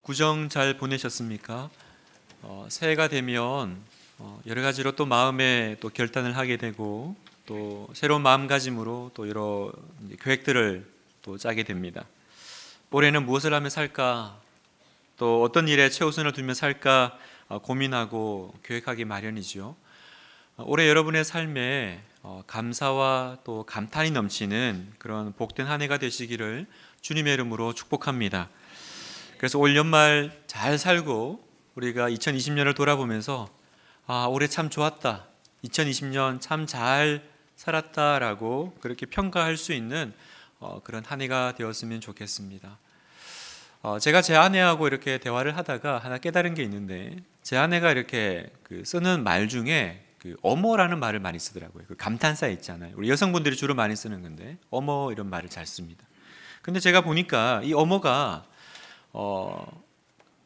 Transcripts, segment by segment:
구정 잘 보내셨습니까? 새해가 되면 여러 가지로 또 마음에 또 결단을 하게 되고 또 새로운 마음가짐으로 또 여러 이제 계획들을 또 짜게 됩니다. 올해는 무엇을 하며 살까? 또 어떤 일에 최우선을 두며 살까 고민하고 계획하기 마련이죠. 올해 여러분의 삶에 감사와 또 감탄이 넘치는 그런 복된 한 해가 되시기를 주님의 이름으로 축복합니다. 그래서 올 연말 잘 살고 우리가 2020년을 돌아보면서 올해 참 좋았다, 2020년 참 잘 살았다라고 그렇게 평가할 수 있는 그런 한 해가 되었으면 좋겠습니다. 제가 제 아내하고 이렇게 대화를 하다가 하나 깨달은 게 있는데, 제 아내가 이렇게 쓰는 말 중에 어머라는 말을 많이 쓰더라고요. 감탄사 있잖아요. 우리 여성분들이 주로 많이 쓰는 건데 어머 이런 말을 잘 씁니다. 근데 제가 보니까 이 어머가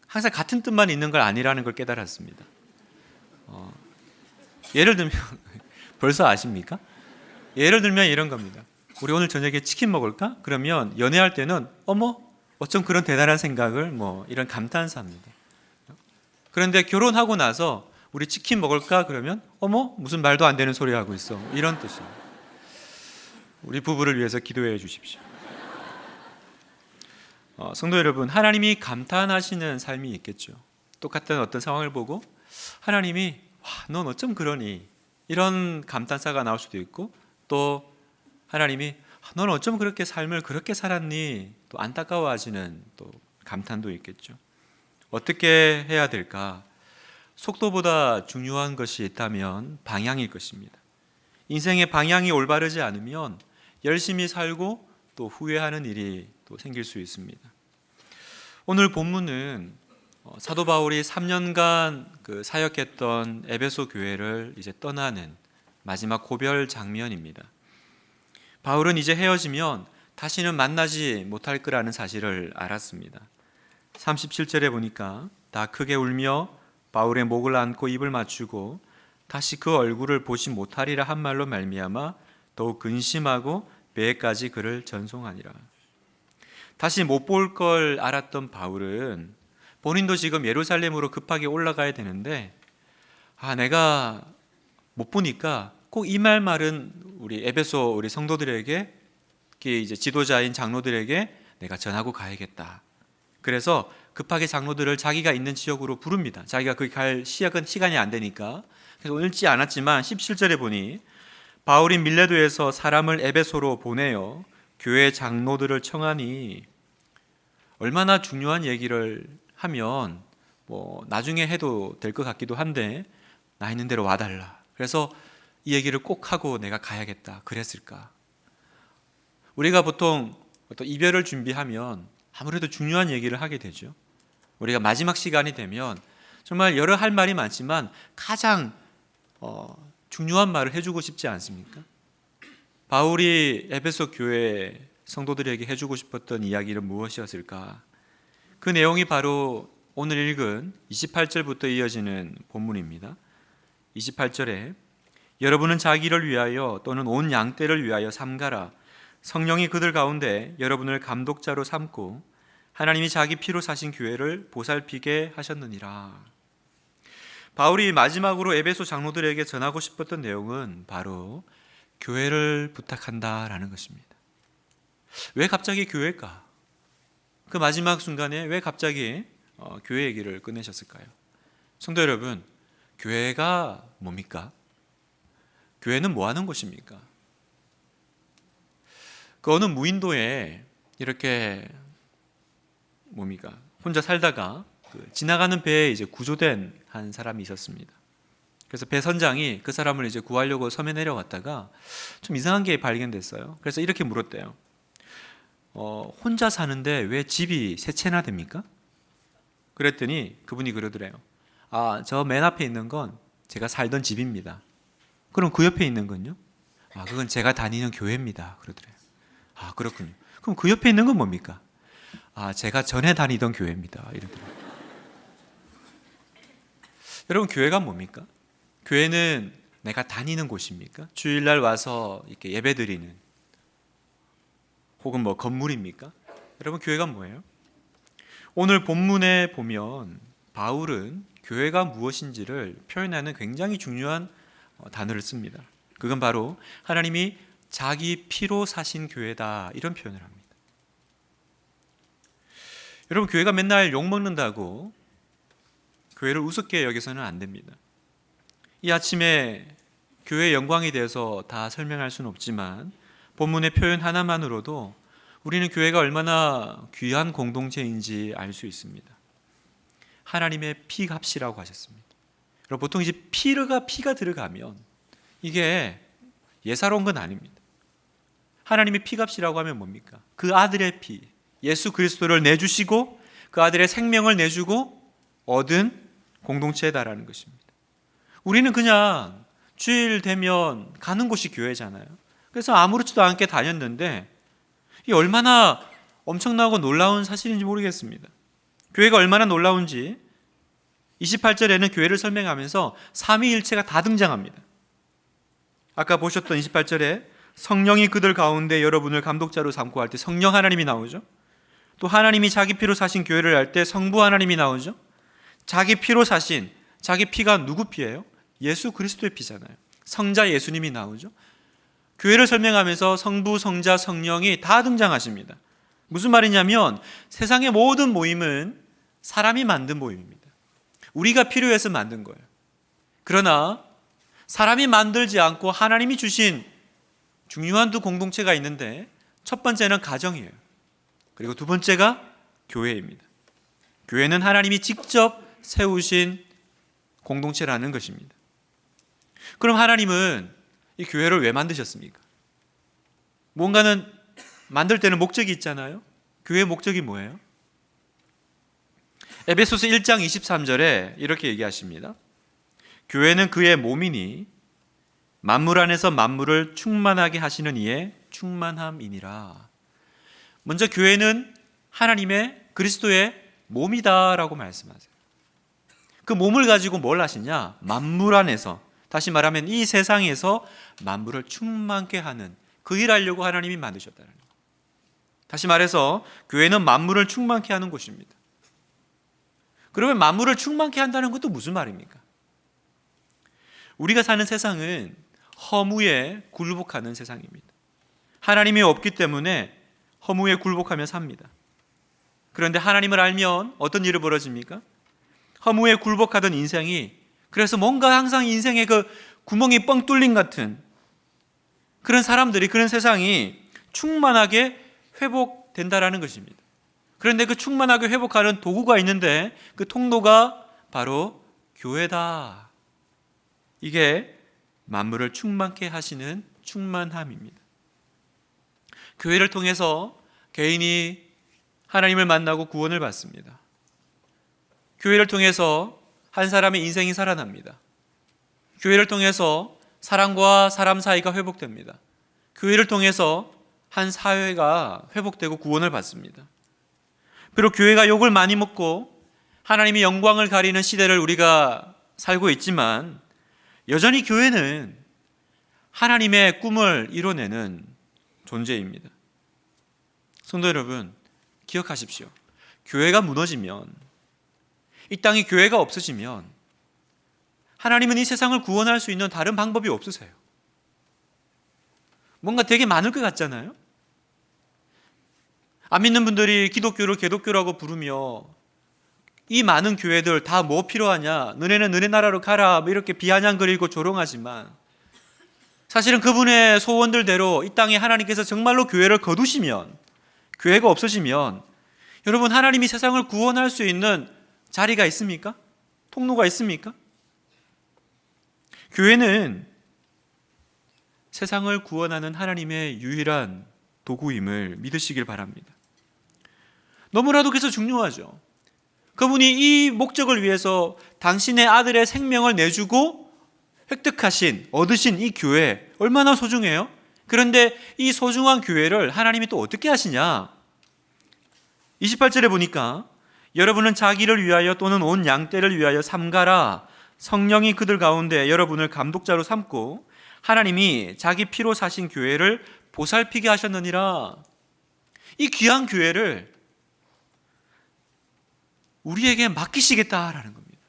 항상 같은 뜻만 있는 걸 아니라는 걸 깨달았습니다. 예를 들면 벌써 아십니까? 예를 들면 이런 겁니다. 우리 오늘 저녁에 치킨 먹을까? 그러면 연애할 때는 어머 어쩜 그런 대단한 생각을 이런 감탄사입니다. 그런데 결혼하고 나서 우리 치킨 먹을까? 그러면 어머 무슨 말도 안 되는 소리 하고 있어, 이런 뜻입니다. 우리 부부를 위해서 기도해 주십시오. 성도 여러분, 하나님이 감탄하시는 삶이 있겠죠. 똑같은 어떤 상황을 보고 하나님이 넌 어쩜 그러니, 이런 감탄사가 나올 수도 있고, 또 하나님이 넌 어쩜 그렇게 삶을 그렇게 살았니, 또 안타까워하시는 또 감탄도 있겠죠. 어떻게 해야 될까? 속도보다 중요한 것이 있다면 방향일 것입니다. 인생의 방향이 올바르지 않으면 열심히 살고 또 후회하는 일이 또 생길 수 있습니다. 오늘 본문은 사도 바울이 3년간 사역했던 에베소 교회를 이제 떠나는 마지막 고별 장면입니다. 바울은 이제 헤어지면 다시는 만나지 못할 거라는 사실을 알았습니다. 37절에 보니까 다 크게 울며 바울의 목을 안고 입을 맞추고 다시 그 얼굴을 보지 못하리라 한 말로 말미암아 더욱 근심하고 배에까지 그를 전송하니라. 다시 못 볼 걸 알았던 바울은 본인도 지금 예루살렘으로 급하게 올라가야 되는데 내가 못 보니까 꼭 이 말은 우리 에베소 우리 성도들에게, 이제 지도자인 장로들에게 내가 전하고 가야겠다. 그래서 급하게 장로들을 자기가 있는 지역으로 부릅니다. 자기가 거기 갈 시간이 안 되니까. 그래서 읽지 않았지만 17절에 보니 바울이 밀레도에서 사람을 에베소로 보내어 교회 장로들을 청하니, 얼마나 중요한 얘기를 하면 나중에 해도 될 것 같기도 한데 나 있는 대로 와달라. 그래서 이 얘기를 꼭 하고 내가 가야겠다 그랬을까? 우리가 보통 어떤 이별을 준비하면 아무래도 중요한 얘기를 하게 되죠. 우리가 마지막 시간이 되면 정말 여러 할 말이 많지만 가장 중요한 말을 해주고 싶지 않습니까? 바울이 에베소 교회 성도들에게 해주고 싶었던 이야기는 무엇이었을까? 그 내용이 바로 오늘 읽은 28절부터 이어지는 본문입니다. 28절에 여러분은 자기를 위하여 또는 온 양떼를 위하여 삼가라. 성령이 그들 가운데 여러분을 감독자로 삼고 하나님이 자기 피로 사신 교회를 보살피게 하셨느니라. 바울이 마지막으로 에베소 장로들에게 전하고 싶었던 내용은 바로 교회를 부탁한다라는 것입니다. 왜 갑자기 교회일까? 그 마지막 순간에 왜 갑자기 교회 얘기를 꺼내셨을까요? 성도 여러분, 교회가 뭡니까? 교회는 뭐 하는 곳입니까? 그 어느 무인도에 이렇게 혼자 살다가 지나가는 배에 이제 구조된 한 사람이 있었습니다. 그래서 배 선장이 그 사람을 이제 구하려고 섬에 내려갔다가 좀 이상한 게 발견됐어요. 그래서 이렇게 물었대요. 혼자 사는데 왜 집이 세 채나 됩니까? 그랬더니 그분이 그러더래요. 저 맨 앞에 있는 건 제가 살던 집입니다. 그럼 그 옆에 있는 건요? 그건 제가 다니는 교회입니다. 그러더래요. 그렇군요. 그럼 그 옆에 있는 건 뭡니까? 제가 전에 다니던 교회입니다. 이러더래요. 여러분, 교회가 뭡니까? 교회는 내가 다니는 곳입니까? 주일날 와서 이렇게 예배드리는, 혹은 건물입니까? 여러분, 교회가 뭐예요? 오늘 본문에 보면 바울은 교회가 무엇인지를 표현하는 굉장히 중요한 단어를 씁니다. 그건 바로 하나님이 자기 피로 사신 교회다, 이런 표현을 합니다. 여러분, 교회가 맨날 욕먹는다고 교회를 우습게 여기서는 안 됩니다. 이 아침에 교회의 영광에 대해서 다 설명할 수는 없지만 본문의 표현 하나만으로도 우리는 교회가 얼마나 귀한 공동체인지 알 수 있습니다. 하나님의 피값이라고 하셨습니다. 여러분, 보통 이제 피가 들어가면 이게 예사로운 건 아닙니다. 하나님의 피값이라고 하면 뭡니까? 그 아들의 피, 예수 그리스도를 내주시고 그 아들의 생명을 내주고 얻은 공동체다라는 것입니다. 우리는 그냥 주일 되면 가는 곳이 교회잖아요. 그래서 아무렇지도 않게 다녔는데 이게 얼마나 엄청나고 놀라운 사실인지 모르겠습니다. 교회가 얼마나 놀라운지 28절에는 교회를 설명하면서 삼위일체가 다 등장합니다. 아까 보셨던 28절에 성령이 그들 가운데 여러분을 감독자로 삼고 할 때 성령 하나님이 나오죠. 또 하나님이 자기 피로 사신 교회를 할 때 성부 하나님이 나오죠. 자기 피로 사신, 자기 피가 누구 피예요? 예수 그리스도의 피잖아요. 성자 예수님이 나오죠. 교회를 설명하면서 성부, 성자, 성령이 다 등장하십니다. 무슨 말이냐면 세상의 모든 모임은 사람이 만든 모임입니다. 우리가 필요해서 만든 거예요. 그러나 사람이 만들지 않고 하나님이 주신 중요한 두 공동체가 있는데, 첫 번째는 가정이에요. 그리고 두 번째가 교회입니다. 교회는 하나님이 직접 세우신 공동체라는 것입니다. 그럼 하나님은 이 교회를 왜 만드셨습니까? 뭔가는 만들 때는 목적이 있잖아요. 교회의 목적이 뭐예요? 에베소서 1장 23절에 이렇게 얘기하십니다. 교회는 그의 몸이니 만물 안에서 만물을 충만하게 하시는 이의 충만함이니라. 먼저 교회는 하나님의 그리스도의 몸이다라고 말씀하세요. 그 몸을 가지고 뭘 하시냐? 만물 안에서, 다시 말하면 이 세상에서 만물을 충만케 하는 그 일 하려고 하나님이 만드셨다는 거예요. 다시 말해서 교회는 만물을 충만케 하는 곳입니다. 그러면 만물을 충만케 한다는 것도 무슨 말입니까? 우리가 사는 세상은 허무에 굴복하는 세상입니다. 하나님이 없기 때문에 허무에 굴복하며 삽니다. 그런데 하나님을 알면 어떤 일이 벌어집니까? 허무에 굴복하던 인생이, 그래서 뭔가 항상 인생에 그 구멍이 뻥 뚫린 같은 그런 사람들이, 그런 세상이 충만하게 회복된다라는 것입니다. 그런데 그 충만하게 회복하는 도구가 있는데 그 통로가 바로 교회다. 이게 만물을 충만케 하시는 충만함입니다. 교회를 통해서 개인이 하나님을 만나고 구원을 받습니다. 교회를 통해서 한 사람의 인생이 살아납니다. 교회를 통해서 사람과 사람 사이가 회복됩니다. 교회를 통해서 한 사회가 회복되고 구원을 받습니다. 비록 교회가 욕을 많이 먹고 하나님의 영광을 가리는 시대를 우리가 살고 있지만 여전히 교회는 하나님의 꿈을 이뤄내는 존재입니다. 성도 여러분, 기억하십시오. 교회가 무너지면, 이 땅에 교회가 없어지면 하나님은 이 세상을 구원할 수 있는 다른 방법이 없으세요. 뭔가 되게 많을 것 같잖아요. 안 믿는 분들이 기독교를 개독교라고 부르며 이 많은 교회들 다 뭐 필요하냐, 너네는 너네 나라로 가라, 이렇게 비아냥거리고 조롱하지만 사실은 그분의 소원들대로 이 땅에 하나님께서 정말로 교회를 거두시면, 교회가 없어지면 여러분, 하나님이 세상을 구원할 수 있는 자리가 있습니까? 통로가 있습니까? 교회는 세상을 구원하는 하나님의 유일한 도구임을 믿으시길 바랍니다. 너무나도 그래서 중요하죠. 그분이 이 목적을 위해서 당신의 아들의 생명을 내주고 획득하신, 얻으신 이 교회 얼마나 소중해요? 그런데 이 소중한 교회를 하나님이 또 어떻게 하시냐? 28절에 보니까 여러분은 자기를 위하여 또는 온 양떼를 위하여 삼가라. 성령이 그들 가운데 여러분을 감독자로 삼고 하나님이 자기 피로 사신 교회를 보살피게 하셨느니라. 이 귀한 교회를 우리에게 맡기시겠다라는 겁니다.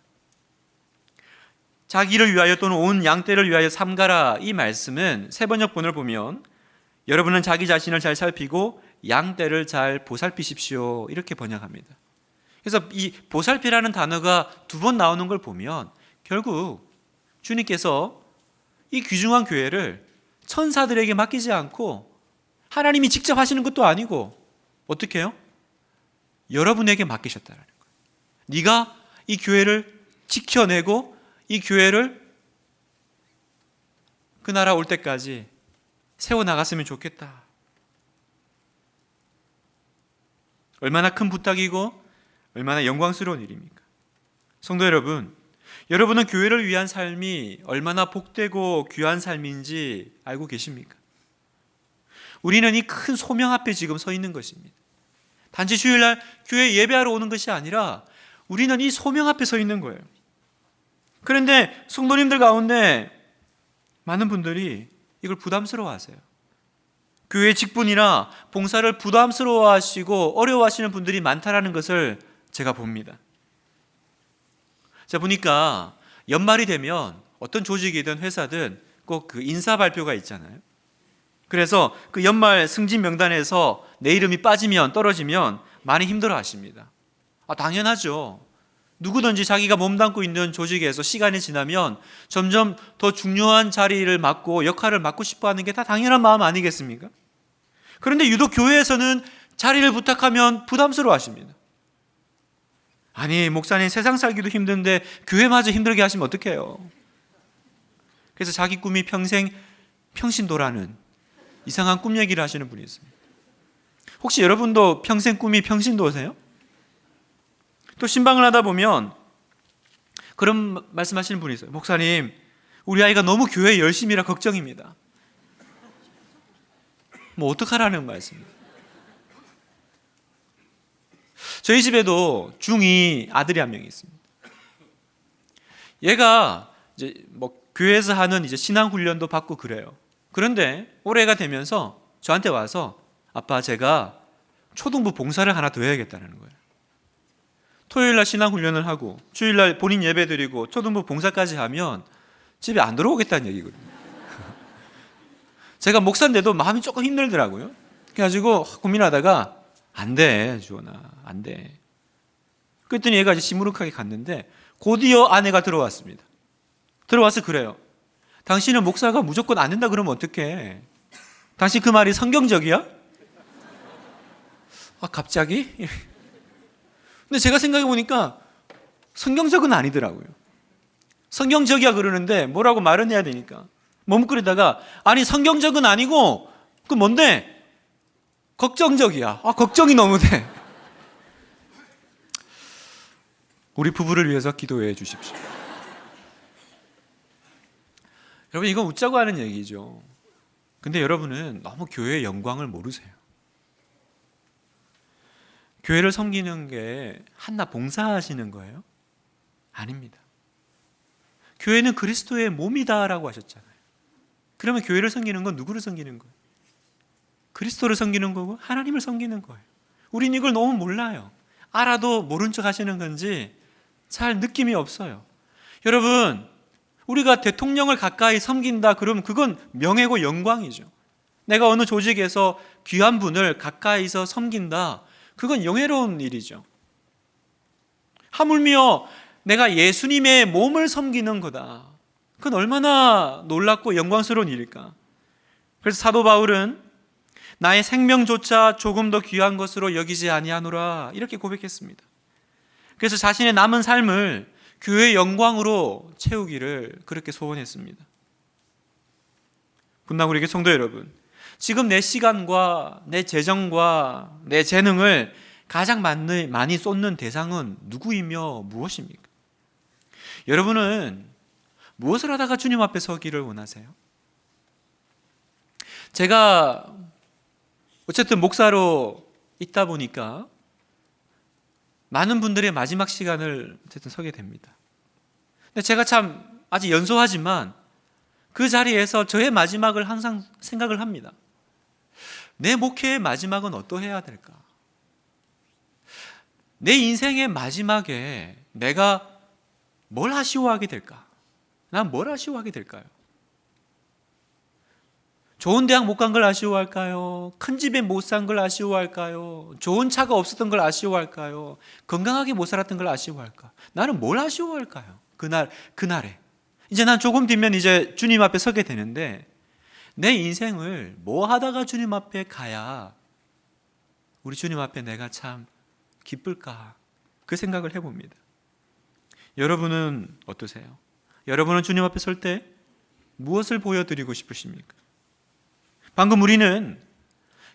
자기를 위하여 또는 온 양떼를 위하여 삼가라, 이 말씀은 세번역본을 보면 여러분은 자기 자신을 잘 살피고 양떼를 잘 보살피십시오, 이렇게 번역합니다. 그래서 이 보살피라는 단어가 2번 나오는 걸 보면 결국 주님께서 이 귀중한 교회를 천사들에게 맡기지 않고 하나님이 직접 하시는 것도 아니고 어떻게 해요? 여러분에게 맡기셨다는 거예요. 네가 이 교회를 지켜내고 이 교회를 그 나라 올 때까지 세워나갔으면 좋겠다. 얼마나 큰 부탁이고 얼마나 영광스러운 일입니까? 성도 여러분, 여러분은 교회를 위한 삶이 얼마나 복되고 귀한 삶인지 알고 계십니까? 우리는 이 큰 소명 앞에 지금 서 있는 것입니다. 단지 주일날 교회 예배하러 오는 것이 아니라 우리는 이 소명 앞에 서 있는 거예요. 그런데 성도님들 가운데 많은 분들이 이걸 부담스러워하세요. 교회 직분이나 봉사를 부담스러워하시고 어려워하시는 분들이 많다라는 것을 제가 봅니다. 제가 보니까 연말이 되면 어떤 조직이든 회사든 꼭 그 인사 발표가 있잖아요. 그래서 그 연말 승진 명단에서 내 이름이 빠지면, 떨어지면 많이 힘들어 하십니다. 당연하죠. 누구든지 자기가 몸담고 있는 조직에서 시간이 지나면 점점 더 중요한 자리를 맡고 역할을 맡고 싶어 하는 게 다 당연한 마음 아니겠습니까? 그런데 유독 교회에서는 자리를 부탁하면 부담스러워 하십니다. 아니, 목사님 세상 살기도 힘든데 교회마저 힘들게 하시면 어떡해요? 그래서 자기 꿈이 평생 평신도라는 이상한 꿈 얘기를 하시는 분이 있습니다. 혹시 여러분도 평생 꿈이 평신도세요? 또 신방을 하다 보면 그런 말씀하시는 분이 있어요. 목사님, 우리 아이가 너무 교회 열심히라 걱정입니다. 뭐 어떡하라는 말씀입니다. 저희 집에도 중2 아들이 한 명이 있습니다. 얘가 이제 뭐 교회에서 하는 이제 신앙 훈련도 받고 그래요. 그런데 올해가 되면서 저한테 와서 아빠, 제가 초등부 봉사를 하나 더 해야겠다는 거예요. 토요일날 신앙 훈련을 하고 주일날 본인 예배 드리고 초등부 봉사까지 하면 집에 안 들어오겠다는 얘기거든요. 제가 목사인데도 마음이 조금 힘들더라고요. 그래가지고 고민하다가 안 돼, 주원아, 안 돼. 그랬더니 얘가 이제 시무룩하게 갔는데 곧이어 아내가 들어왔습니다. 들어와서 그래요. 당신은 목사가 무조건 안 된다 그러면 어떡해? 당신 그 말이 성경적이야? 갑자기? 근데 제가 생각해 보니까 성경적은 아니더라고요. 성경적이야 그러는데 뭐라고 말은 해야 되니까 머뭇거리다가 아니 성경적은 아니고 그 뭔데? 걱정적이야. 걱정이 너무 돼. 우리 부부를 위해서 기도해 주십시오. 여러분, 이건 웃자고 하는 얘기죠. 근데 여러분은 너무 교회의 영광을 모르세요. 교회를 섬기는 게 한낱 봉사하시는 거예요? 아닙니다. 교회는 그리스도의 몸이다라고 하셨잖아요. 그러면 교회를 섬기는 건 누구를 섬기는 거예요? 그리스도를 섬기는 거고 하나님을 섬기는 거예요. 우린 이걸 너무 몰라요. 알아도 모른 척 하시는 건지 잘 느낌이 없어요. 여러분, 우리가 대통령을 가까이 섬긴다 그러면 그건 명예고 영광이죠. 내가 어느 조직에서 귀한 분을 가까이서 섬긴다, 그건 영예로운 일이죠. 하물며 내가 예수님의 몸을 섬기는 거다, 그건 얼마나 놀랍고 영광스러운 일일까. 그래서 사도 바울은 나의 생명조차 조금 더 귀한 것으로 여기지 아니하노라, 이렇게 고백했습니다. 그래서 자신의 남은 삶을 교회의 영광으로 채우기를 그렇게 소원했습니다. 분당우리에게 성도 여러분, 지금 내 시간과 내 재정과 내 재능을 가장 많이 쏟는 대상은 누구이며 무엇입니까? 여러분은 무엇을 하다가 주님 앞에 서기를 원하세요? 제가 어쨌든 목사로 있다 보니까 많은 분들의 마지막 시간을 어쨌든 서게 됩니다. 근데 제가 참 아직 연소하지만 그 자리에서 저의 마지막을 항상 생각을 합니다. 내 목회의 마지막은 어떠해야 될까? 내 인생의 마지막에 내가 뭘 아쉬워하게 될까? 난 뭘 아쉬워하게 될까요? 좋은 대학 못 간 걸 아쉬워할까요? 큰 집에 못 산 걸 아쉬워할까요? 좋은 차가 없었던 걸 아쉬워할까요? 건강하게 못 살았던 걸 아쉬워할까? 나는 뭘 아쉬워할까요? 그날에. 이제 난 조금 뒤면 이제 주님 앞에 서게 되는데 내 인생을 뭐 하다가 주님 앞에 가야 우리 주님 앞에 내가 참 기쁠까? 그 생각을 해봅니다. 여러분은 어떠세요? 여러분은 주님 앞에 설 때 무엇을 보여드리고 싶으십니까? 방금 우리는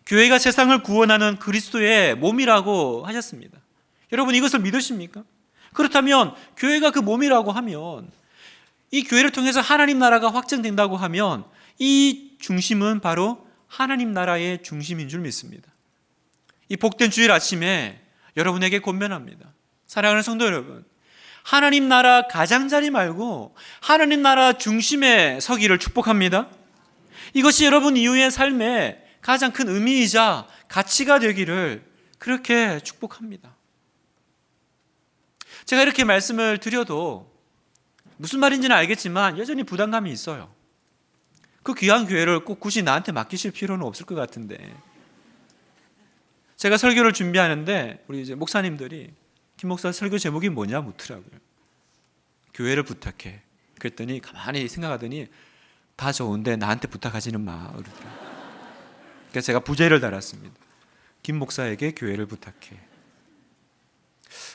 교회가 세상을 구원하는 그리스도의 몸이라고 하셨습니다. 여러분 이것을 믿으십니까? 그렇다면 교회가 그 몸이라고 하면 이 교회를 통해서 하나님 나라가 확정된다고 하면 이 중심은 바로 하나님 나라의 중심인 줄 믿습니다. 이 복된 주일 아침에 여러분에게 권면합니다. 사랑하는 성도 여러분, 하나님 나라 가장자리 말고 하나님 나라 중심에 서기를 축복합니다. 이것이 여러분 이후의 삶의 가장 큰 의미이자 가치가 되기를 그렇게 축복합니다. 제가 이렇게 말씀을 드려도 무슨 말인지는 알겠지만 여전히 부담감이 있어요. 그 귀한 교회를 꼭 굳이 나한테 맡기실 필요는 없을 것 같은데, 제가 설교를 준비하는데 우리 이제 목사님들이 김 목사 설교 제목이 뭐냐 묻더라고요. 교회를 부탁해. 그랬더니 가만히 생각하더니 다 좋은데 나한테 부탁하지는 마. 그러니까 제가 부제를 달았습니다. 김 목사에게 교회를 부탁해.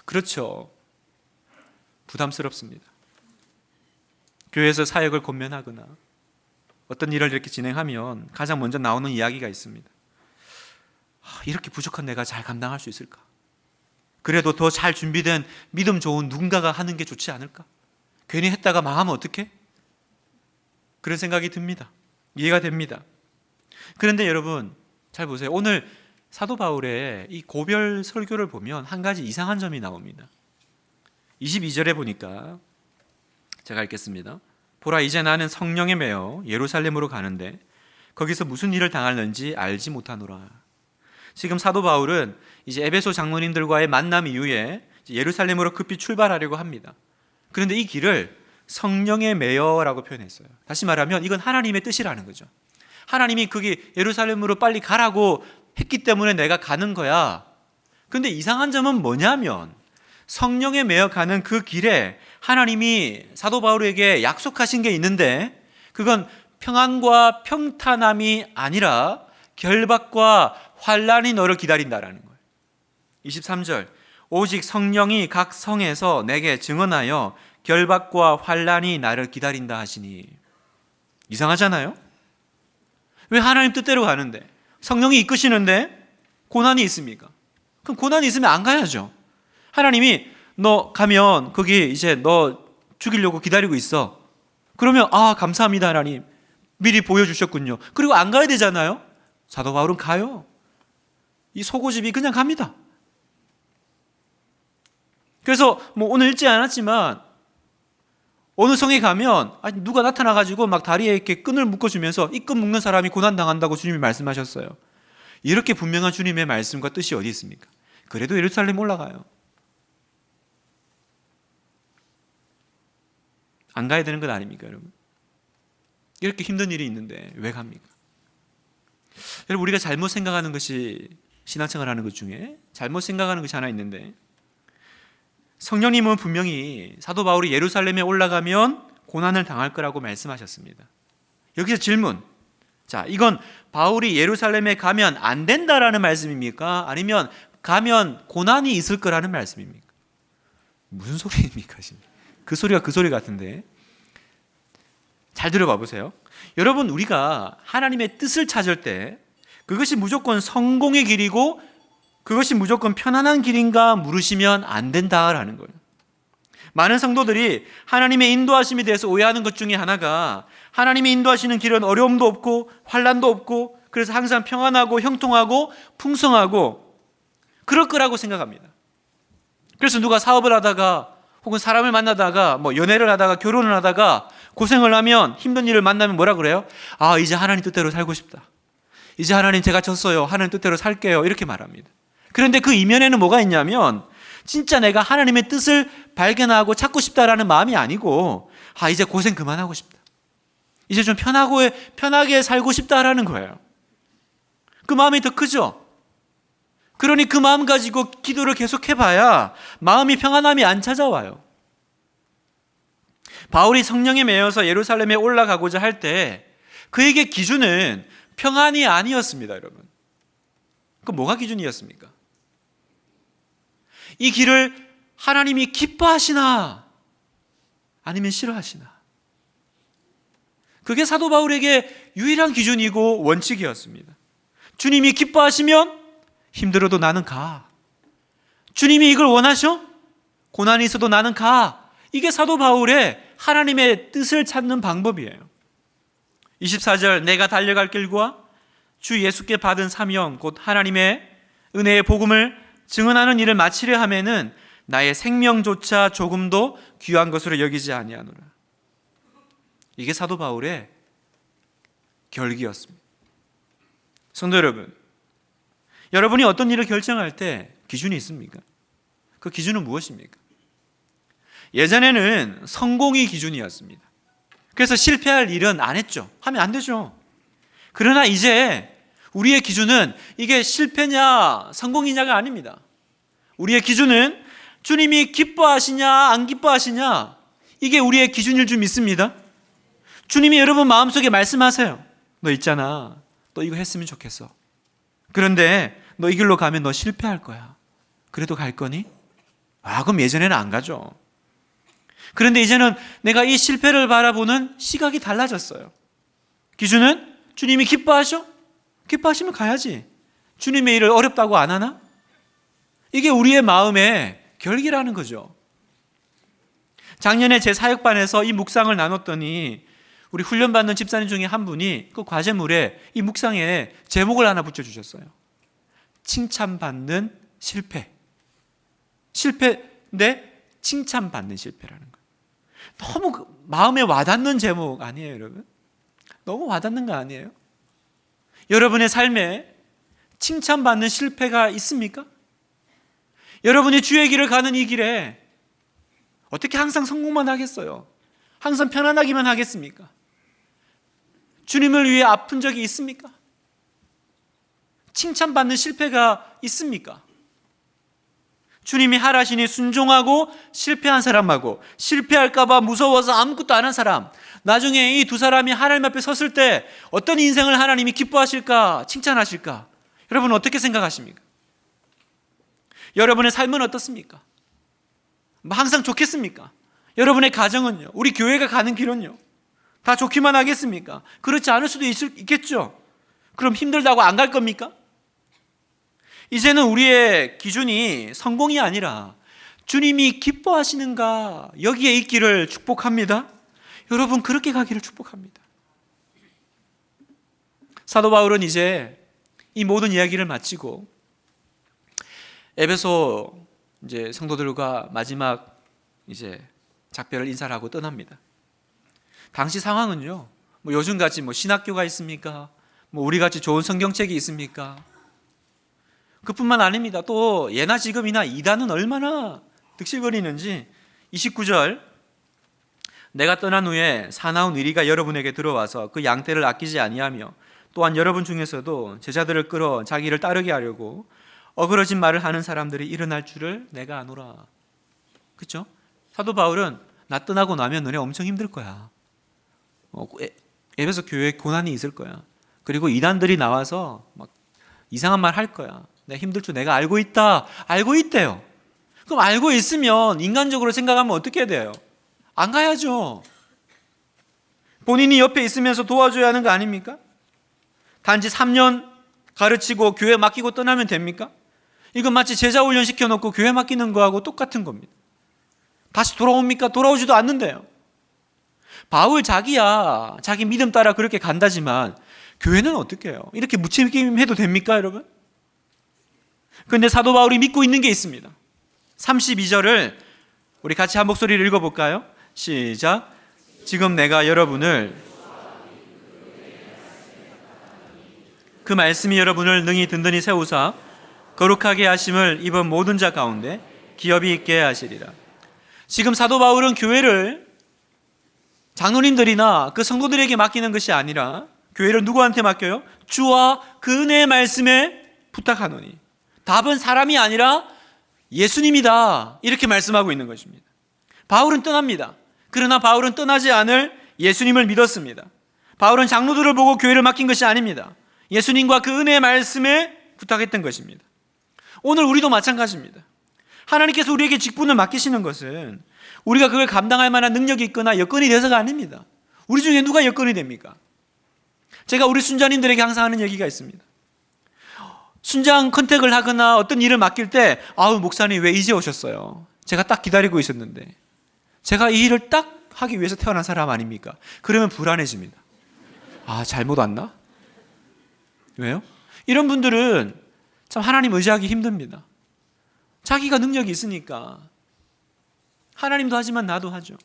그렇죠. 부담스럽습니다. 교회에서 사역을 권면하거나 어떤 일을 이렇게 진행하면 가장 먼저 나오는 이야기가 있습니다. 이렇게 부족한 내가 잘 감당할 수 있을까? 그래도 더 잘 준비된 믿음 좋은 누군가가 하는 게 좋지 않을까? 괜히 했다가 망하면 어떡해? 그런 생각이 듭니다. 이해가 됩니다. 그런데 여러분 잘 보세요. 오늘 사도 바울의 이 고별 설교를 보면 한 가지 이상한 점이 나옵니다. 22절에 보니까 제가 읽겠습니다. 보라, 이제 나는 성령에 매여 예루살렘으로 가는데 거기서 무슨 일을 당하는지 알지 못하노라. 지금 사도 바울은 이제 에베소 장로님들과의 만남 이후에 예루살렘으로 급히 출발하려고 합니다. 그런데 이 길을 성령에 매여라고 표현했어요. 다시 말하면 이건 하나님의 뜻이라는 거죠. 하나님이 거기 예루살렘으로 빨리 가라고 했기 때문에 내가 가는 거야. 그런데 이상한 점은 뭐냐면 성령에 매여 가는 그 길에 하나님이 사도 바울에게 약속하신 게 있는데 그건 평안과 평탄함이 아니라 결박과 환난이 너를 기다린다라는 거예요. 23절, 오직 성령이 각 성에서 내게 증언하여 결박과 환난이 나를 기다린다 하시니. 이상하잖아요? 왜 하나님 뜻대로 가는데 성령이 이끄시는데 고난이 있습니까? 그럼 고난이 있으면 안 가야죠. 하나님이 너 가면 거기 이제 너 죽이려고 기다리고 있어. 그러면 감사합니다 하나님, 미리 보여주셨군요. 그리고 안 가야 되잖아요. 사도 바울은 가요. 이 속고집이 그냥 갑니다. 그래서 오늘 읽지 않았지만 어느 성에 가면 누가 나타나가지고 막 다리에 이렇게 끈을 묶어주면서 이 끈 묶는 사람이 고난당한다고 주님이 말씀하셨어요. 이렇게 분명한 주님의 말씀과 뜻이 어디 있습니까? 그래도 예루살렘 올라가요. 안 가야 되는 것 아닙니까, 여러분? 이렇게 힘든 일이 있는데 왜 갑니까? 여러분, 우리가 잘못 생각하는 것이, 신앙생활 하는 것 중에 잘못 생각하는 것이 하나 있는데, 성령님은 분명히 사도 바울이 예루살렘에 올라가면 고난을 당할 거라고 말씀하셨습니다. 여기서 질문. 자, 이건 바울이 예루살렘에 가면 안 된다라는 말씀입니까? 아니면 가면 고난이 있을 거라는 말씀입니까? 무슨 소리입니까? 그 소리가 그 소리 같은데. 잘 들어봐 보세요. 여러분, 우리가 하나님의 뜻을 찾을 때 그것이 무조건 성공의 길이고 그것이 무조건 편안한 길인가 물으시면 안 된다라는 거예요. 많은 성도들이 하나님의 인도하심에 대해서 오해하는 것 중에 하나가 하나님이 인도하시는 길은 어려움도 없고 환난도 없고 그래서 항상 평안하고 형통하고 풍성하고 그럴 거라고 생각합니다. 그래서 누가 사업을 하다가 혹은 사람을 만나다가 연애를 하다가 결혼을 하다가 고생을 하면 힘든 일을 만나면 뭐라 그래요? 이제 하나님 뜻대로 살고 싶다. 이제 하나님 제가 졌어요. 하나님 뜻대로 살게요. 이렇게 말합니다. 그런데 그 이면에는 뭐가 있냐면 진짜 내가 하나님의 뜻을 발견하고 찾고 싶다라는 마음이 아니고, 이제 고생 그만하고 싶다, 이제 좀 편하게 살고 싶다라는 거예요. 그 마음이 더 크죠. 그러니 그 마음 가지고 기도를 계속해봐야 마음이 평안함이 안 찾아와요. 바울이 성령에 매여서 예루살렘에 올라가고자 할 때 그에게 기준은 평안이 아니었습니다, 여러분. 그 뭐가 기준이었습니까? 이 길을 하나님이 기뻐하시나 아니면 싫어하시나, 그게 사도 바울에게 유일한 기준이고 원칙이었습니다. 주님이 기뻐하시면 힘들어도 나는 가. 주님이 이걸 원하셔? 고난이 있어도 나는 가. 이게 사도 바울의 하나님의 뜻을 찾는 방법이에요. 24절, 내가 달려갈 길과 주 예수께 받은 사명 곧 하나님의 은혜의 복음을 증언하는 일을 마치려 하면은 나의 생명조차 조금도 귀한 것으로 여기지 아니하노라. 이게 사도 바울의 결기였습니다. 성도 여러분, 여러분이 어떤 일을 결정할 때 기준이 있습니까? 그 기준은 무엇입니까? 예전에는 성공이 기준이었습니다. 그래서 실패할 일은 안 했죠. 하면 안 되죠. 그러나 이제 우리의 기준은 이게 실패냐 성공이냐가 아닙니다. 우리의 기준은 주님이 기뻐하시냐 안 기뻐하시냐, 이게 우리의 기준일 줄 믿습니다. 주님이 여러분 마음속에 말씀하세요. 너 있잖아, 너 이거 했으면 좋겠어. 그런데 너 이 길로 가면 너 실패할 거야. 그래도 갈 거니? 그럼 예전에는 안 가죠. 그런데 이제는 내가 이 실패를 바라보는 시각이 달라졌어요. 기준은 주님이 기뻐하셔? 기뻐하시면 가야지. 주님의 일을 어렵다고 안 하나? 이게 우리의 마음의 결기라는 거죠. 작년에 제 사역반에서 이 묵상을 나눴더니 우리 훈련받는 집사님 중에 한 분이 그 과제물에 이 묵상에 제목을 하나 붙여주셨어요. 칭찬받는 실패. 실패인데 칭찬받는 실패라는 거예요. 너무 마음에 와닿는 제목 아니에요, 여러분? 너무 와닿는 거 아니에요? 여러분의 삶에 칭찬받는 실패가 있습니까? 여러분이 주의 길을 가는 이 길에 어떻게 항상 성공만 하겠어요? 항상 편안하기만 하겠습니까? 주님을 위해 아픈 적이 있습니까? 칭찬받는 실패가 있습니까? 주님이 하라시니 순종하고 실패한 사람하고 실패할까 봐 무서워서 아무것도 안 한 사람, 나중에 이 두 사람이 하나님 앞에 섰을 때 어떤 인생을 하나님이 기뻐하실까, 칭찬하실까? 여러분 어떻게 생각하십니까? 여러분의 삶은 어떻습니까? 항상 좋겠습니까? 여러분의 가정은요? 우리 교회가 가는 길은요? 다 좋기만 하겠습니까? 그렇지 않을 수도 있겠죠. 그럼 힘들다고 안 갈 겁니까? 이제는 우리의 기준이 성공이 아니라 주님이 기뻐하시는가, 여기에 있기를 축복합니다. 여러분 그렇게 가기를 축복합니다. 사도 바울은 이제 이 모든 이야기를 마치고 에베소 이제 성도들과 마지막 이제 작별을 인사를 하고 떠납니다. 당시 상황은요, 요즘같이 신학교가 있습니까? 우리 같이 좋은 성경책이 있습니까? 그뿐만 아닙니다. 또 예나 지금이나 이단은 얼마나 득실거리는지 29절, 내가 떠난 후에 사나운 의리가 여러분에게 들어와서 그 양떼를 아끼지 아니하며 또한 여러분 중에서도 제자들을 끌어 자기를 따르게 하려고 어그러진 말을 하는 사람들이 일어날 줄을 내가 아노라. 그렇죠? 사도 바울은 나 떠나고 나면 너네 엄청 힘들 거야. 에베소 교회에 고난이 있을 거야. 그리고 이단들이 나와서 막 이상한 말 할 거야. 내가 힘들 줄 내가 알고 있다. 알고 있대요. 그럼 알고 있으면 인간적으로 생각하면 어떻게 돼요? 안 가야죠. 본인이 옆에 있으면서 도와줘야 하는 거 아닙니까? 단지 3년 가르치고 교회 맡기고 떠나면 됩니까? 이건 마치 제자 훈련 시켜놓고 교회 맡기는 거하고 똑같은 겁니다. 다시 돌아옵니까? 돌아오지도 않는데요. 바울 자기야 자기 믿음 따라 그렇게 간다지만 교회는 어떻게 해요? 이렇게 무책임해도 됩니까, 여러분? 그런데 사도 바울이 믿고 있는 게 있습니다. 32절을 우리 같이 한 목소리를 읽어볼까요? 시작. 지금 내가 여러분을, 그 말씀이 여러분을 능히 든든히 세우사 거룩하게 하심을 이번 모든 자 가운데 기업이 있게 하시리라. 지금 사도 바울은 교회를 장로님들이나 그 성도들에게 맡기는 것이 아니라 교회를 누구한테 맡겨요? 주와 그 은혜의 말씀에 부탁하노니. 답은 사람이 아니라 예수님이다, 이렇게 말씀하고 있는 것입니다. 바울은 떠납니다. 그러나 바울은 떠나지 않을 예수님을 믿었습니다. 바울은 장로들을 보고 교회를 맡긴 것이 아닙니다. 예수님과 그 은혜의 말씀에 부탁했던 것입니다. 오늘 우리도 마찬가지입니다. 하나님께서 우리에게 직분을 맡기시는 것은 우리가 그걸 감당할 만한 능력이 있거나 여건이 돼서가 아닙니다. 우리 중에 누가 여건이 됩니까? 제가 우리 순자님들에게 항상 하는 얘기가 있습니다. 순장 컨택을 하거나 어떤 일을 맡길 때, 아우 목사님 왜 이제 오셨어요? 제가 딱 기다리고 있었는데. 제가 이 일을 딱 하기 위해서 태어난 사람 아닙니까? 그러면 불안해집니다. 아, 잘못 왔나? 왜요? 이런 분들은 참 하나님 의지하기 힘듭니다. 자기가 능력이 있으니까. 하나님도 하지만 나도 하죠.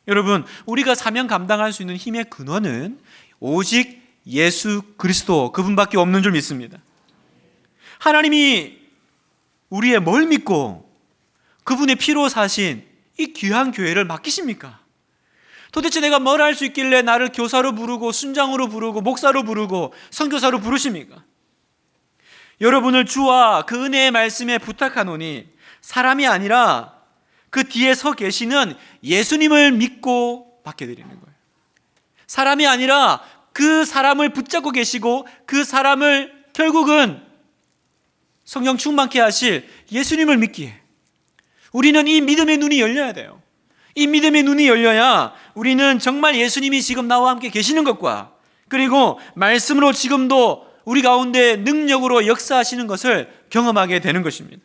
여러분, 우리가 사명 감당할 수 있는 힘의 근원은 오직 예수 그리스도, 그분밖에 없는 줄 믿습니다. 하나님이 우리의 뭘 믿고 그분의 피로 사신 이 귀한 교회를 맡기십니까? 도대체 내가 뭘 할 수 있길래 나를 교사로 부르고 순장으로 부르고 목사로 부르고 선교사로 부르십니까? 여러분을 주와 그 은혜의 말씀에 부탁하노니 사람이 아니라 그 뒤에 서 계시는 예수님을 믿고 맡겨드리는 거예요. 사람이 아니라 그 사람을 붙잡고 계시고 그 사람을 결국은 성령 충만케 하실 예수님을 믿기에 우리는 이 믿음의 눈이 열려야 돼요. 이 믿음의 눈이 열려야 우리는 정말 예수님이 지금 나와 함께 계시는 것과 그리고 말씀으로 지금도 우리 가운데 능력으로 역사하시는 것을 경험하게 되는 것입니다.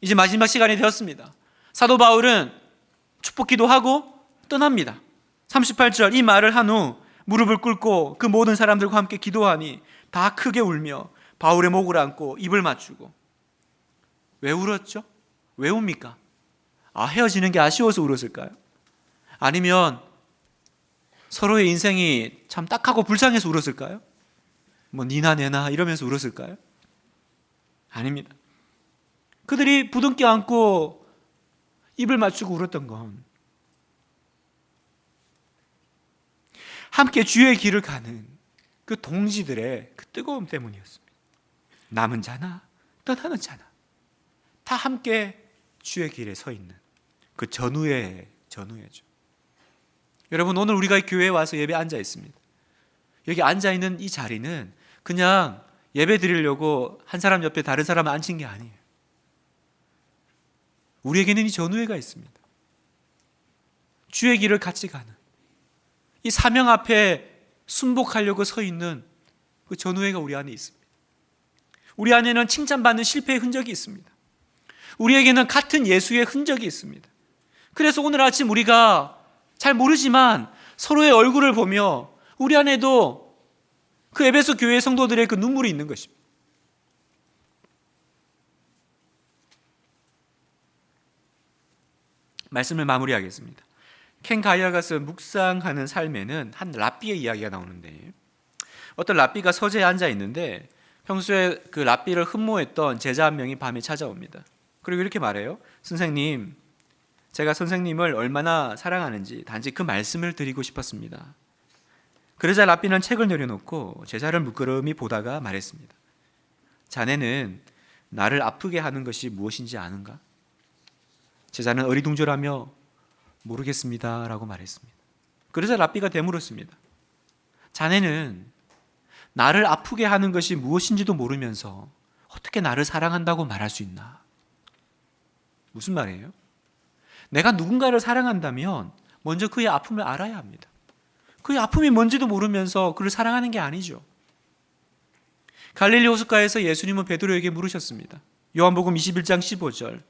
이제 마지막 시간이 되었습니다. 사도 바울은 축복기도 하고 떠납니다. 38절, 이 말을 한 후 무릎을 꿇고 그 모든 사람들과 함께 기도하니 다 크게 울며 바울의 목을 안고 입을 맞추고. 왜 울었죠? 왜 웁니까? 헤어지는 게 아쉬워서 울었을까요? 아니면 서로의 인생이 참 딱하고 불쌍해서 울었을까요? 뭐 니나 내나 이러면서 울었을까요? 아닙니다. 그들이 부둥켜 안고 입을 맞추고 울었던 건 함께 주의 길을 가는 그 동지들의 그 뜨거움 때문이었습니다. 남은 자나 떠나는 자나 다 함께 주의 길에 서 있는 그 전후회죠. 여러분, 오늘 우리가 교회에 와서 예배 앉아 있습니다. 여기 앉아 있는 이 자리는 그냥 예배 드리려고 한 사람 옆에 다른 사람을 앉힌 게 아니에요. 우리에게는 이 전후회가 있습니다. 주의 길을 같이 가는 이 사명 앞에 순복하려고 서 있는 그 전후회가 우리 안에 있습니다. 우리 안에는 칭찬받는 실패의 흔적이 있습니다. 우리에게는 같은 예수의 흔적이 있습니다. 그래서 오늘 아침 우리가 잘 모르지만 서로의 얼굴을 보며 우리 안에도 그 에베소 교회 성도들의 그 눈물이 있는 것입니다. 말씀을 마무리하겠습니다. 켄 가이아가스 묵상하는 삶에는 한 랍비의 이야기가 나오는데, 어떤 랍비가 서재에 앉아 있는데 평소에 그 랍비를 흠모했던 제자 한 명이 밤에 찾아옵니다. 그리고 이렇게 말해요. 선생님, 제가 선생님을 얼마나 사랑하는지 단지 그 말씀을 드리고 싶었습니다. 그러자 랍비는 책을 내려놓고 제자를 물끄러미 보다가 말했습니다. 자네는 나를 아프게 하는 것이 무엇인지 아는가? 제자는 어리둥절하며 모르겠습니다 라고 말했습니다. 그러자 랍비가 되물었습니다. 자네는 나를 아프게 하는 것이 무엇인지도 모르면서 어떻게 나를 사랑한다고 말할 수 있나? 무슨 말이에요? 내가 누군가를 사랑한다면 먼저 그의 아픔을 알아야 합니다. 그의 아픔이 뭔지도 모르면서 그를 사랑하는 게 아니죠. 갈릴리 호숫가에서 예수님은 베드로에게 물으셨습니다. 요한복음 21장 15절.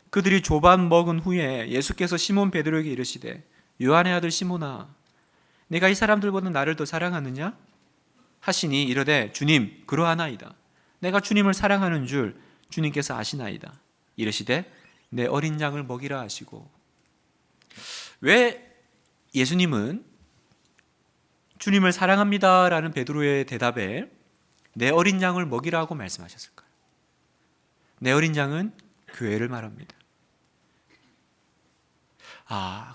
그들이 조반 먹은 후에 예수께서 시몬 베드로에게 이르시되 요한의 아들 시몬아, 내가 이 사람들보다 나를 더 사랑하느냐? 하시니 이르되 주님, 그러하나이다. 내가 주님을 사랑하는 줄 주님께서 아시나이다. 이르시되 내 어린 양을 먹이라 하시고. 왜 예수님은 주님을 사랑합니다라는 베드로의 대답에 내 어린 양을 먹이라고 말씀하셨을까요? 내 어린 양은 교회를 말합니다.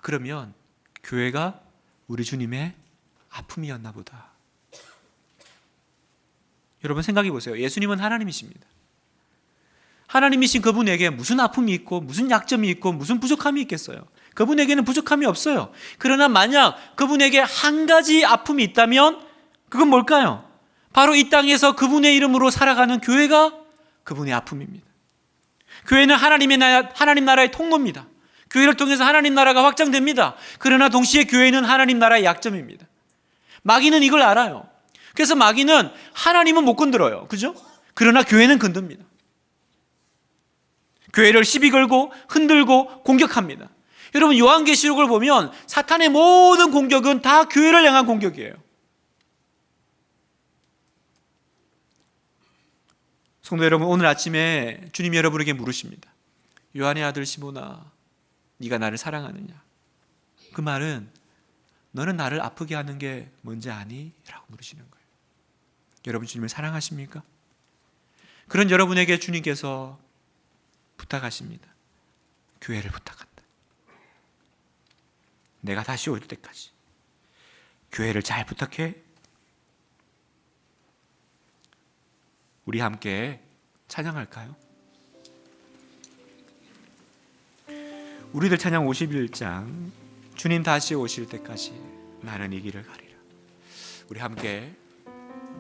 그러면 교회가 우리 주님의 아픔이었나 보다. 여러분 생각해 보세요. 예수님은 하나님이십니다. 하나님이신 그분에게 무슨 아픔이 있고 무슨 약점이 있고 무슨 부족함이 있겠어요? 그분에게는 부족함이 없어요. 그러나 만약 그분에게 한 가지 아픔이 있다면 그건 뭘까요? 바로 이 땅에서 그분의 이름으로 살아가는 교회가 그분의 아픔입니다. 교회는 하나님 나라의 통로입니다. 교회를 통해서 하나님 나라가 확장됩니다. 그러나 동시에 교회는 하나님 나라의 약점입니다. 마귀는 이걸 알아요. 그래서 마귀는 하나님은 못 건드려요. 그죠? 그러나 교회는 건듭니다. 교회를 시비 걸고 흔들고 공격합니다. 여러분 요한계시록을 보면 사탄의 모든 공격은 다 교회를 향한 공격이에요. 성도 여러분, 오늘 아침에 주님이 여러분에게 물으십니다. 요한의 아들 시몬아, 네가 나를 사랑하느냐? 그 말은 너는 나를 아프게 하는 게 뭔지 아니? 라고 물으시는 거예요. 여러분 주님을 사랑하십니까? 그런 여러분에게 주님께서 부탁하십니다. 교회를 부탁한다. 내가 다시 올 때까지 교회를 잘 부탁해. 우리 함께 찬양할까요? 우리들 찬양 51장 주님 다시 오실 때까지 나는 이 길을 가리라. 우리 함께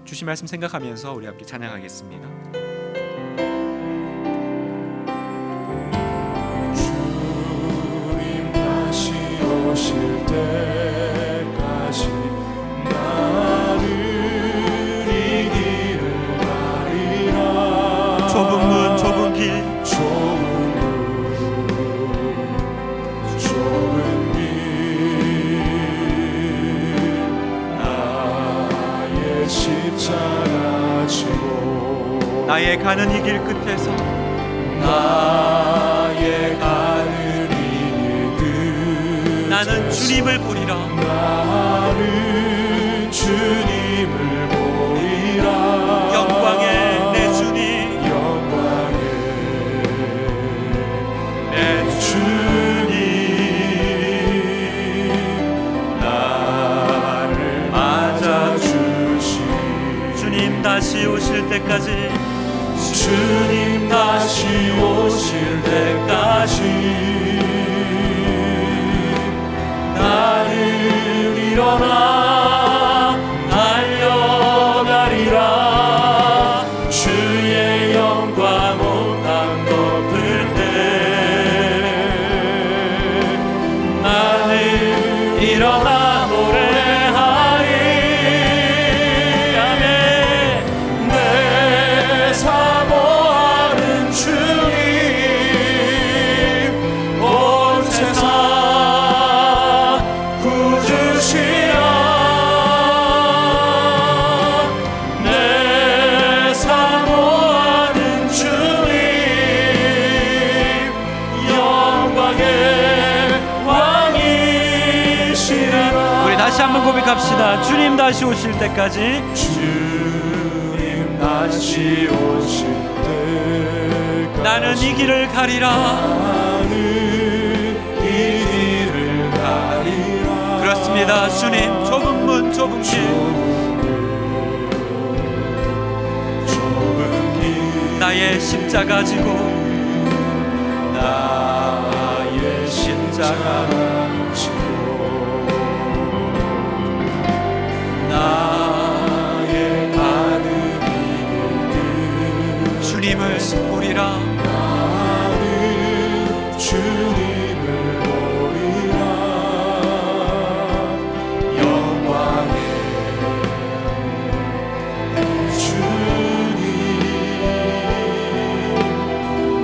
주신 말씀 생각하면서 우리 함께 찬양하겠습니다. 주님 다시 오실 때까지 나를 이 길을 가리라. 좁은 문 좁은 길 좁은 길 나의 십자가 지고 나의 가는 이 길 끝에서 나의 가는 이 길 나는 주님을 보리라. 나는 주님을 보리라. 영광의 내 주님, 영광의 내 주님 나를 맞아주시. 주님 다시 오실 때까지 주님 다시 오실 때까지 나를 일어나 달려가리라. 주의 영광 온 땅 덮을 때 나는 일어나 노래하리. 아멘. 내 사모하는 주님 온 세상 구주시라. 내 사모하는 주님 영광의 왕이시라. 우리 다시 한번 고백합시다. 주님 다시 오실 때까지 주님 다시 오실 때까지 나는 이 길을 가리라. 나는 이 길을 가리라. 그렇습니다. 주님 좁은 문 좁은 길 좁은 길 나의 십자가 지고 나의 십자가 지고 나의 가는 이 길 주님을 보리라. 나는 주님을 보리라. 영광의 주님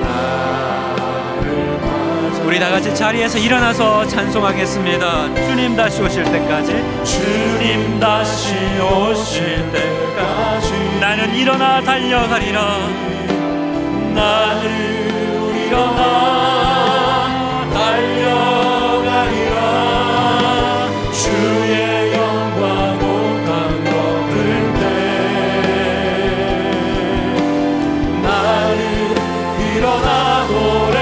나를 맞아. 우리 다 같이 자리에서 일어나서 찬송하겠습니다. 주님 다시 오실 때까지 주님 다시 오실 때까지 나는 일어나 달려가리라. 나를 일어나 달려가리라. 주의 영광 온 땅 덮을 때 나를 일어나 노래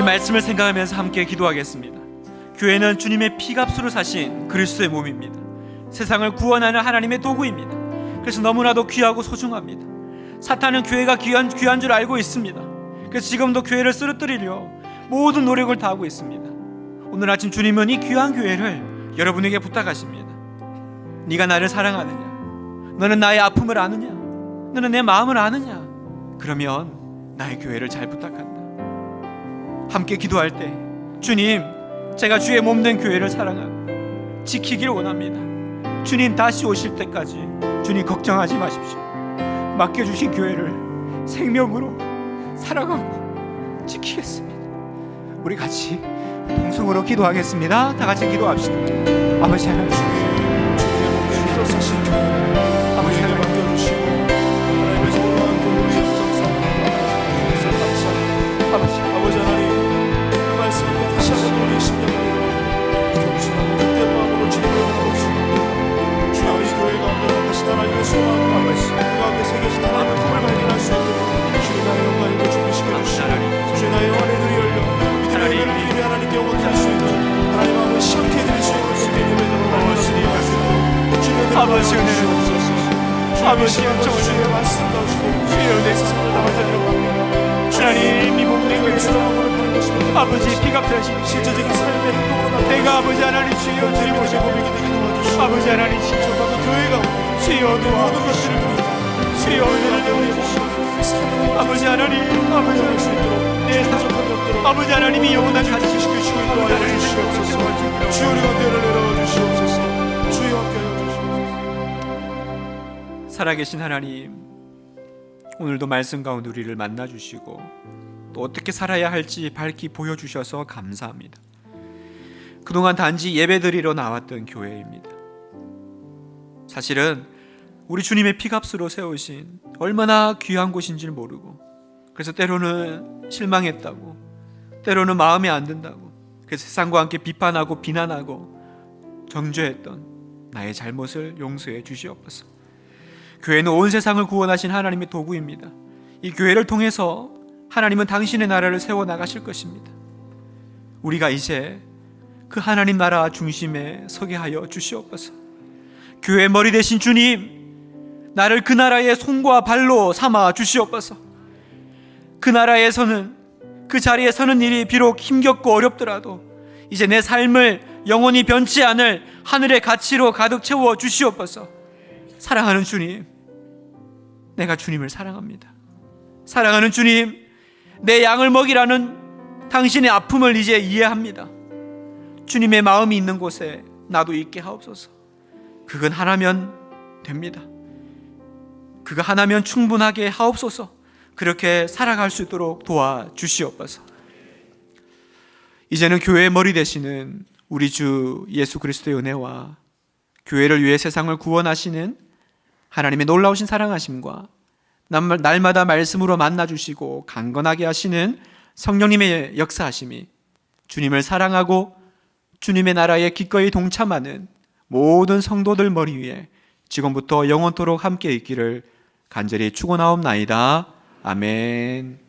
말씀을 생각하면서 함께 기도하겠습니다. 교회는 주님의 피값으로 사신 그리스도의 몸입니다. 세상을 구원하는 하나님의 도구입니다. 그래서 너무나도 귀하고 소중합니다. 사탄은 교회가 귀한 줄 알고 있습니다. 그래서 지금도 교회를 쓰러뜨리려 모든 노력을 다하고 있습니다. 오늘 아침 주님은 이 귀한 교회를 여러분에게 부탁하십니다. 네가 나를 사랑하느냐? 너는 나의 아픔을 아느냐? 너는 내 마음을 아느냐? 그러면 나의 교회를 잘 부탁한다. 함께 기도할 때 주님, 제가 주의 몸된 교회를 사랑하고 지키기를 원합니다. 주님 다시 오실 때까지 주님 걱정하지 마십시오. 맡겨주신 교회를 생명으로 사랑하고 지키겠습니다. 우리 같이 동성으로 기도하겠습니다. 다 같이 기도합시다. 아버지 하나님, 주님의 몸에 피로 사신 교회를 우리에게 맡겨주시고 하나님의 소중한 도움을 감사합니다. 아버지 하나님, 그 말씀을 다시 한번 우리의 심령으로 겸손하고 그때 마음으로 주님을 바라봅시다. 주여, 이 교회 가운데 다시 하나님의 소망과 그 가운데 새겨진 하나님의 품을 발견할 수 있도록 주님 나의 영광을 준비시켜 주시고 주님 나의 영안의 눈이 열려 믿음의 은혜를 통해 하나님께 영광 드릴 수 있도록 하나님 마음을 시험케 해드릴 수 있는 그때 예배드로 날마다니 말씀으로 주님의 아버지 은혜를 주옵소서. 아버지 영적으로 주의 말씀 가지고 주여 내 세상을 나가자리라고 합니다. 하나님 이 몸된 교회 수동으로 가는 것입니다. 아버지 피값 되신 실제적인 삶의 행동으로 나타나는 내가 아버지 하나님 주여 주님 오시고 고백이 되게 도와주시고 아버지 하나님 저도 교회가 주여 모든 것들을 통해 주여 은혜를 내려주시고 아버지 하나님 아버지 할수 있도록 내 사적함이 없도록 아버지 하나님이 영원한 가치 지키시고 인도하여 주시옵소서. 주의 은혜를 내려 주시옵소서. 주의 함께하여 주시옵소서. 살아계신 하나님, 오늘도 말씀 가운데 우리를 만나주시고 또 어떻게 살아야 할지 밝히 보여주셔서 감사합니다. 그동안 단지 예배드리러 나왔던 교회입니다. 사실은 우리 주님의 피값으로 세우신 얼마나 귀한 곳인지를 모르고, 그래서 때로는 실망했다고, 때로는 마음에 안 든다고, 그래서 세상과 함께 비판하고 비난하고 정죄했던 나의 잘못을 용서해 주시옵소서. 교회는 온 세상을 구원하신 하나님의 도구입니다. 이 교회를 통해서 하나님은 당신의 나라를 세워나가실 것입니다. 우리가 이제 그 하나님 나라 중심에 서게 하여 주시옵소서. 교회 머리 되신 주님, 나를 그 나라의 손과 발로 삼아 주시옵소서. 그 나라에서는, 그 자리에 서는 일이 비록 힘겹고 어렵더라도 이제 내 삶을 영원히 변치 않을 하늘의 가치로 가득 채워 주시옵소서. 사랑하는 주님, 내가 주님을 사랑합니다. 사랑하는 주님, 내 양을 먹이라는 당신의 아픔을 이제 이해합니다. 주님의 마음이 있는 곳에 나도 있게 하옵소서. 그건 하나면 됩니다. 그가 하나면 충분하게 하옵소서. 그렇게 살아갈 수 있도록 도와주시옵소서. 이제는 교회의 머리 되시는 우리 주 예수 그리스도의 은혜와 교회를 위해 세상을 구원하시는 하나님의 놀라우신 사랑하심과 날마다 말씀으로 만나주시고 강건하게 하시는 성령님의 역사하심이 주님을 사랑하고 주님의 나라에 기꺼이 동참하는 모든 성도들 머리 위에 지금부터 영원토록 함께 있기를 간절히 축원하옵나이다. 아멘.